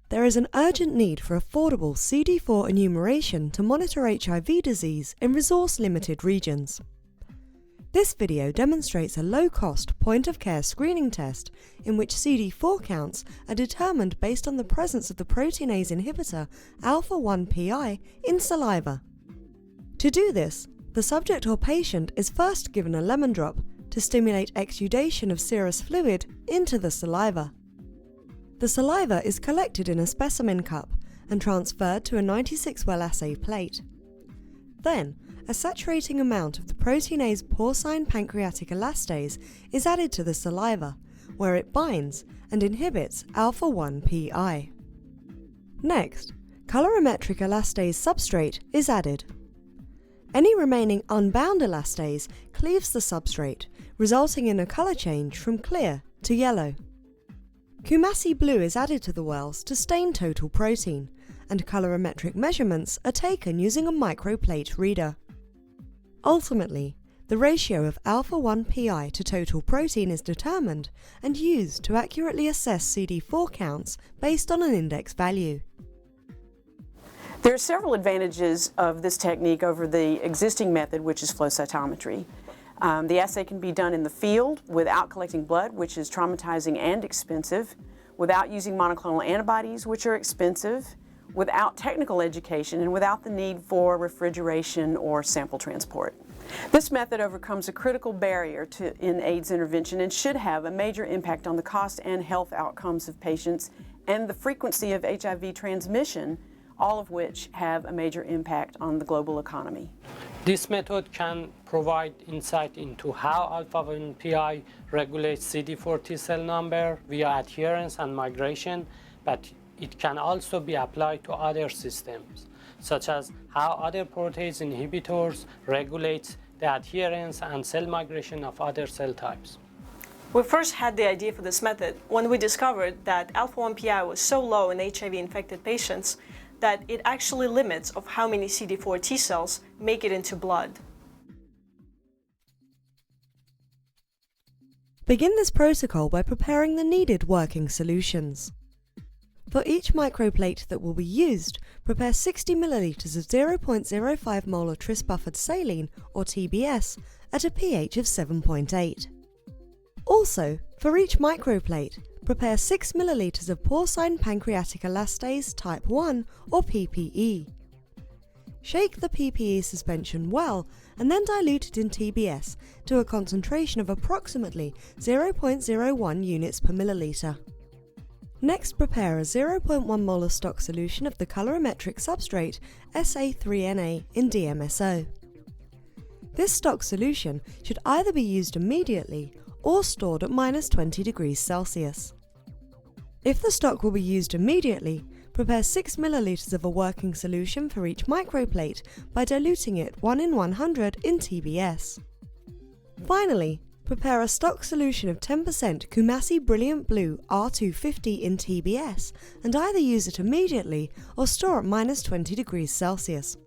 There is an urgent need for affordable CD4 enumeration to monitor HIV disease in resource-limited regions. This video demonstrates a low-cost point-of-care screening test in which CD4 counts are determined based on the presence of the proteinase inhibitor Alpha-1 PI in saliva. To do this, the subject or patient is first given a lemon drop to stimulate exudation of serous fluid into the saliva. The saliva is collected in a specimen cup and transferred to a 96-well assay plate. Then, a saturating amount of the proteinase porcine pancreatic elastase is added to the saliva, where it binds and inhibits Alpha-1 PI. Next, colorimetric elastase substrate is added. Any remaining unbound elastase cleaves the substrate, resulting in a color change from clear to yellow. Kumasi blue is added to the wells to stain total protein, and colorimetric measurements are taken using a microplate reader. Ultimately, the ratio of Alpha-1 PI to total protein is determined and used to accurately assess CD4 counts based on an index value. There are several advantages of this technique over the existing method, which is flow cytometry. The assay can be done in the field without collecting blood, which is traumatizing and expensive, without using monoclonal antibodies, which are expensive, without technical education, and without the need for refrigeration or sample transport. This method overcomes a critical barrier in AIDS intervention and should have a major impact on the cost and health outcomes of patients and the frequency of HIV transmission, all of which have a major impact on the global economy. This method can provide insight into how Alpha-1 PI regulates CD4 T cell number via adherence and migration, but it can also be applied to other systems, such as how other protease inhibitors regulate the adherence and cell migration of other cell types. We first had the idea for this method when we discovered that Alpha-1 PI was so low in HIV-infected patients that it actually limits of how many CD4 T cells make it into blood. Begin this protocol by preparing the needed working solutions. For each microplate that will be used, prepare 60 ml of 0.05 molar tris-buffered saline, or TBS, at a pH of 7.8. Also, for each microplate, prepare 6 ml of porcine pancreatic elastase type 1, or PPE. Shake the PPE suspension well and then dilute it in TBS to a concentration of approximately 0.01 units per milliliter. Next, prepare a 0.1 molar stock solution of the colorimetric substrate SA3Na in DMSO. This stock solution should either be used immediately or stored at -20 degrees Celsius. If the stock will be used immediately, prepare 6 ml of a working solution for each microplate by diluting it 1 in 100 in TBS. Finally, prepare a stock solution of 10% Kumasi Brilliant Blue R250 in TBS and either use it immediately or store at -20 degrees Celsius.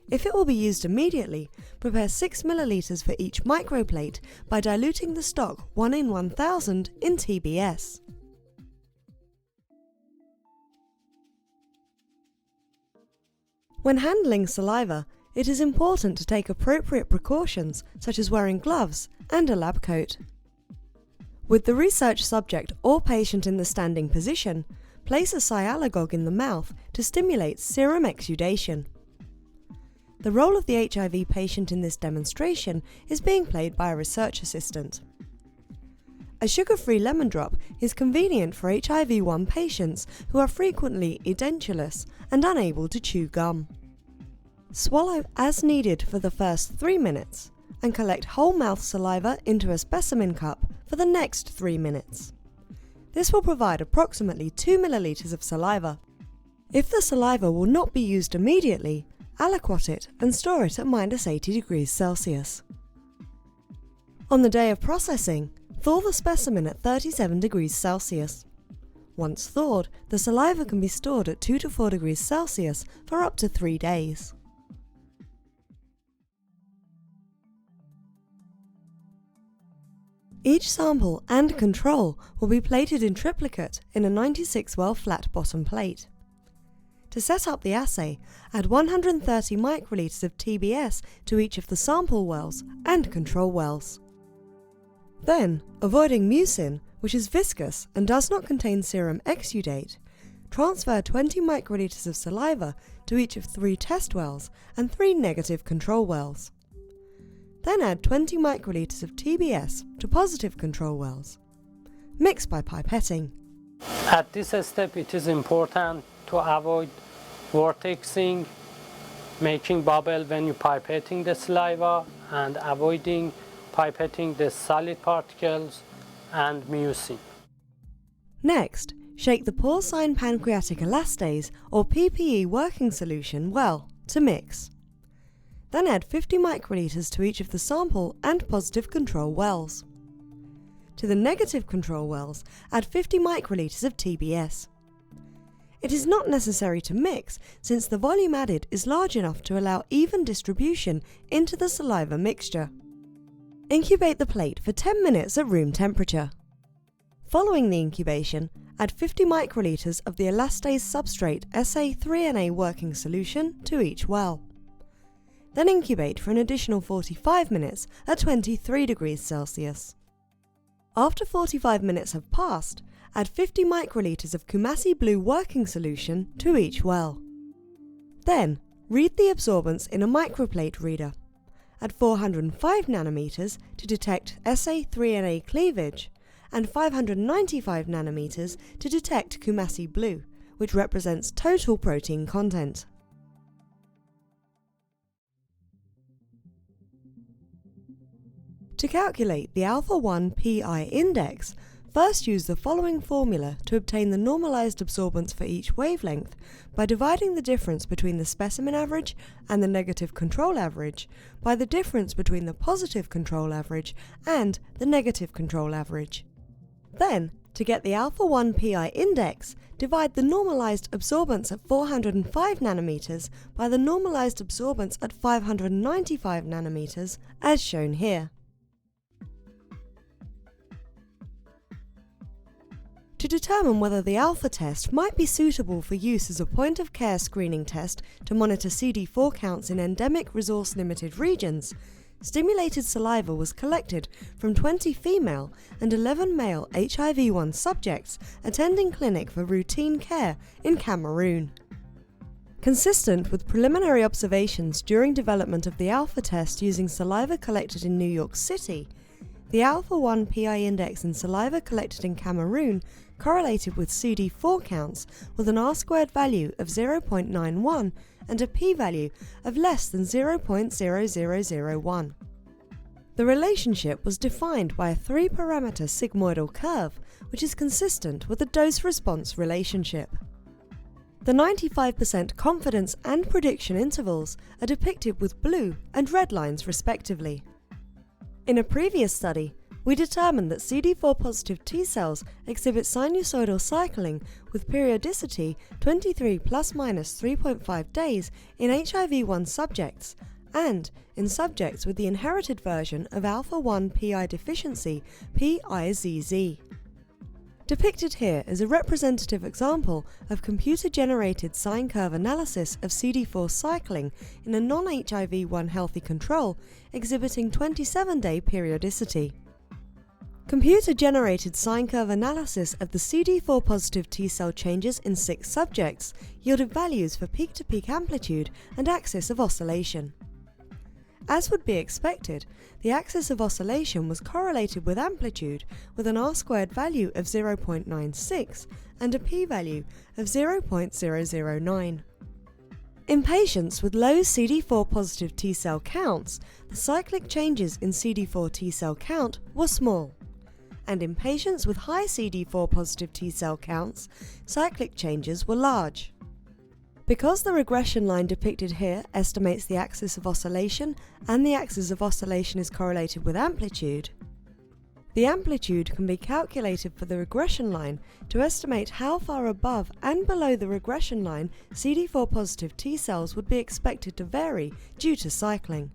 If it will be used immediately, prepare 6 ml for each microplate by diluting the stock 1 in 1000 in TBS. When handling saliva, it is important to take appropriate precautions such as wearing gloves and a lab coat. With the research subject or patient in the standing position, place a sialagogue in the mouth to stimulate serum exudation. The role of the HIV patient in this demonstration is being played by a research assistant. A sugar-free lemon drop is convenient for HIV-1 patients who are frequently edentulous and unable to chew gum. Swallow as needed for the first 3 minutes and collect whole mouth saliva into a specimen cup for the next 3 minutes. This will provide approximately 2 ml of saliva. If the saliva will not be used immediately, aliquot it and store it at -80 degrees Celsius. On the day of processing, thaw the specimen at 37 degrees Celsius. Once thawed, the saliva can be stored at 2 to 4 degrees Celsius for up to 3 days. Each sample and control will be plated in triplicate in a 96-well flat bottom plate. To set up the assay, add 130 microliters of TBS to each of the sample wells and control wells. Then, avoiding mucin, which is viscous and does not contain serum exudate, transfer 20 microliters of saliva to each of 3 test wells and 3 negative control wells. Then add 20 microliters of TBS to positive control wells. Mix by pipetting. At this step, it is important to avoid vortexing, making bubble when you're pipetting the saliva, and avoiding pipetting the solid particles and mucin. Next, shake the porcine pancreatic elastase or PPE working solution well to mix. Then add 50 microliters to each of the sample and positive control wells. To the negative control wells, add 50 microliters of TBS. It is not necessary to mix since the volume added is large enough to allow even distribution into the saliva mixture. Incubate the plate for 10 minutes at room temperature. Following the incubation, add 50 microliters of the elastase substrate SA3Na working solution to each well. Then incubate for an additional 45 minutes at 23 degrees Celsius. After 45 minutes have passed, add 50 microliters of Kumasi blue working solution to each well. Then, read the absorbance in a microplate reader. Add 405 nanometers to detect SA3Na cleavage and 595 nanometers to detect Kumasi blue, which represents total protein content. To calculate the Alpha-1 PI index, first use the following formula to obtain the normalized absorbance for each wavelength by dividing the difference between the specimen average and the negative control average by the difference between the positive control average and the negative control average. Then, to get the Alpha-1 PI index, divide the normalized absorbance at 405 nanometers by the normalized absorbance at 595 nanometers, as shown here. To determine whether the alpha test might be suitable for use as a point-of-care screening test to monitor CD4 counts in endemic resource-limited regions, stimulated saliva was collected from 20 female and 11 male HIV-1 subjects attending clinic for routine care in Cameroon. Consistent with preliminary observations during development of the alpha test using saliva collected in New York City, the Alpha-1 PI index in saliva collected in Cameroon correlated with CD4 counts with an R-squared value of 0.91 and a p-value of less than 0.0001. The relationship was defined by a 3-parameter sigmoidal curve, which is consistent with a dose-response relationship. The 95% confidence and prediction intervals are depicted with blue and red lines respectively. In a previous study, we determined that CD4 positive T cells exhibit sinusoidal cycling with periodicity 23 plus minus 3.5 days in HIV-1 subjects and in subjects with the inherited version of Alpha-1 PI deficiency PIZZ. Depicted here is a representative example of computer-generated sine curve analysis of CD4 cycling in a non-HIV-1 healthy control exhibiting 27-day periodicity. Computer-generated sine curve analysis of the CD4 positive T cell changes in 6 subjects yielded values for peak-to-peak amplitude and axis of oscillation. As would be expected, the axis of oscillation was correlated with amplitude with an R-squared value of 0.96 and a p-value of 0.009. In patients with low CD4 positive T cell counts, the cyclic changes in CD4 T cell count were small, and in patients with high CD4 positive T cell counts, cyclic changes were large. Because the regression line depicted here estimates the axis of oscillation and the axis of oscillation is correlated with amplitude, the amplitude can be calculated for the regression line to estimate how far above and below the regression line CD4 positive T cells would be expected to vary due to cycling.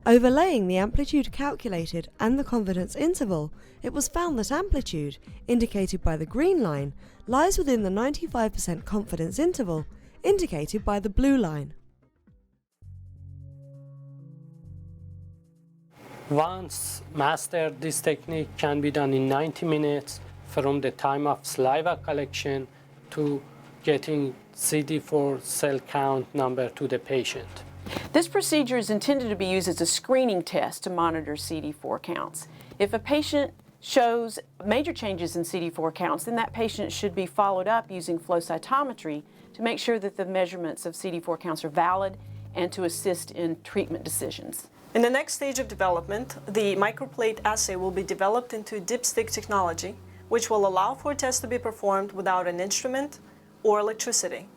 Overlaying the amplitude calculated and the confidence interval, it was found that amplitude, indicated by the green line, lies within the 95% confidence interval, indicated by the blue line. Once mastered, this technique can be done in 90 minutes from the time of saliva collection to getting CD4 cell count number to the patient. This procedure is intended to be used as a screening test to monitor CD4 counts. If a patient shows major changes in CD4 counts, then that patient should be followed up using flow cytometry to make sure that the measurements of CD4 counts are valid and to assist in treatment decisions. In the next stage of development, the microplate assay will be developed into dipstick technology, which will allow for tests to be performed without an instrument or electricity.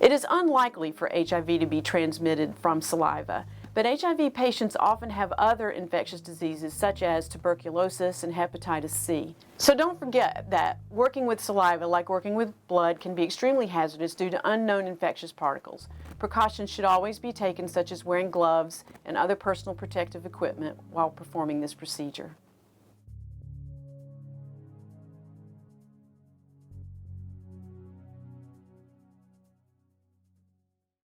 It is unlikely for HIV to be transmitted from saliva, but HIV patients often have other infectious diseases such as tuberculosis and hepatitis C. So don't forget that working with saliva, like working with blood, can be extremely hazardous due to unknown infectious particles. Precautions should always be taken, such as wearing gloves and other personal protective equipment while performing this procedure.